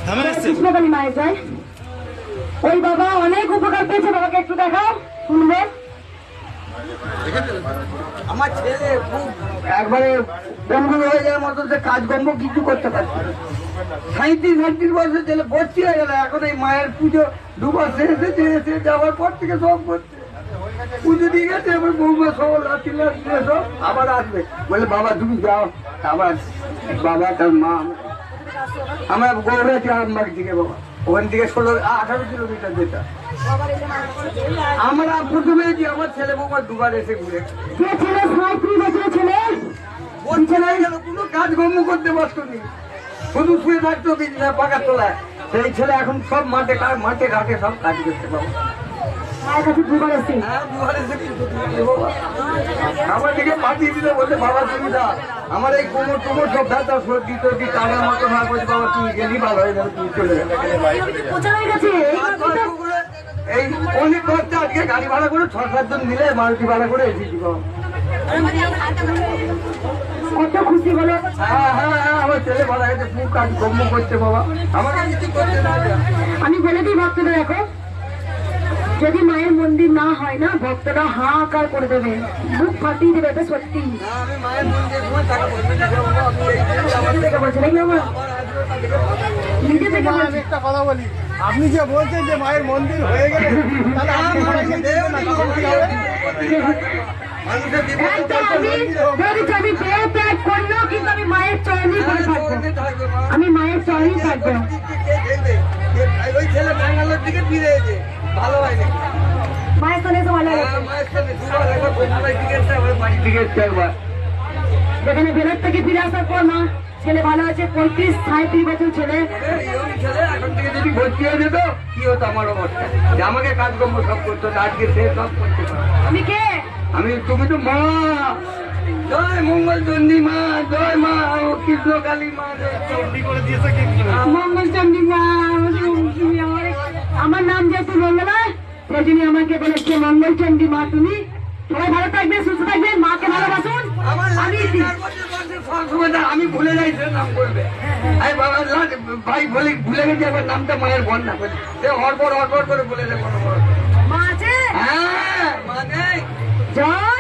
কৃষ্ণকালী মায়ের যায়। ওই বাবা অনেক উপকার পেয়েছে, বাবাকে একটু দেখাও শুনবে। আমার ছেলে খুব একবারে বন্ধু হয়ে যাওয়ার মতো, যে কাজকর্ম কিছু করতে পারছে না। 37 বছর ছেলে ভর্তি হয়ে গেল, এখন এই মায়ের পুজো 2 বছর এসেছে, এসে যাওয়ার পর থেকে সব করছে। পুজো দিয়ে গেছে, এবার বৌমা সব লাঠি লাঠি সব আবার আসবে, বলে বাবা তুমি যাও। আবার বাবা তার মা, আমরা গৌরাটি আমবাগ দিকে, বাবা ওখান থেকে 18 কিলোমিটার যেটা। আমরা প্রথমে যে আমার ছেলে বৌমা 2 বার এসে ঘুরে কোনো কাজকর্ম করতে পারতো নি, শুধু শুয়ে থাকতো বিছানা পাকার তোলায়। সেই ছেলে এখন সব মাঠে ঘাটে সব কাজ করতে পারবো। আমার দিকে পাঠিয়ে দিলে বলতে বাবা তুমি দা, আমার এই কোমর টোমর সব ব্যথা, সর্দি টর্দি টানার মতো না করছে, বাবা তুমি গেলি ভালো হয়ে যাবে, তুমি চলে যাবে। এই অনেক খরচা, আজকে গাড়ি ভাড়া করে 6-7 জন মিলে মারুতি ভাড়া করে এসেছি বাবা। কত খুশি হলো। হ্যাঁ হ্যাঁ হ্যাঁ, আমার ছেলে ভাড়া গেছে, খুব কাজ কর্ম করছে বাবা, আমাকে কিছু করতে না। আমি বলে দিই ভক্তদের, দেখো যদি মায়ের মন্দির না হয় না, ভক্তরা হাহাকার করে দেবে, বুক ফাটিয়ে দেবে। এটা সত্যি। আমি মায়ের মন্দিরে ঘুরে টাকা বলছি না বাবা, আমি এই থেকে বলছে নাকি আমার নিজে থেকে আমি একটা কথা বলি, আপনি যে বলছেন যে মায়ের মন্দির হয়ে গেলে, তাহলে আপনি সবাইকে দিবেন না, তখন কি হবে? মানুষের আমি দেহ ত্যাগ করলেও কিন্তু আমি মায়ের চরণেই পড়ে থাকবো, আমি মায়ের চরণেই থাকবো। ওই ছেলে বাঙালোর দিকে ফিরে এসে ভালো হয় না, মায়ের চরণে তো ভালো লাগে। মায়ের সাথে দুবার একবার বোম্বাই দিকে এসে আবার বাড়ির দিকে এসে একবার। যেখানে বেরোর থেকে ফিরে আসার পর মা ছেলে ভালো আছে, 35-37 বছর ছেলে। এই ছেলে এখন থেকে যদি ভর্তি হয়ে যেত কি হতো আমার অবস্থা, যে আমাকে কাজকর্ম সব করতো, আজকে সে সব করতে পারে। আমি কে? আমি, তুমি তো মা। জয় মঙ্গল চণ্ডী মা, জয় মা ও কৃষ্ণ কালী মা, মঙ্গল চণ্ডী মা। আমার নাম যেহেতু বললো না, সেজন্য আমাকে বলেছে মঙ্গল চণ্ডী মা। তুমি সবাই ভালো থাকবেন, সুস্থ থাকবেন, মাকে ভালোবাসুন। আমি ভুলে যাই সে নাম বলবে, আরে বাবা ভাই বলে ভুলে গেছি, আবার নামটা মায়ের বন্যা করে সে হরবর করে বলে দেয়। মা আছে? হ্যাঁ মা নেই। জয়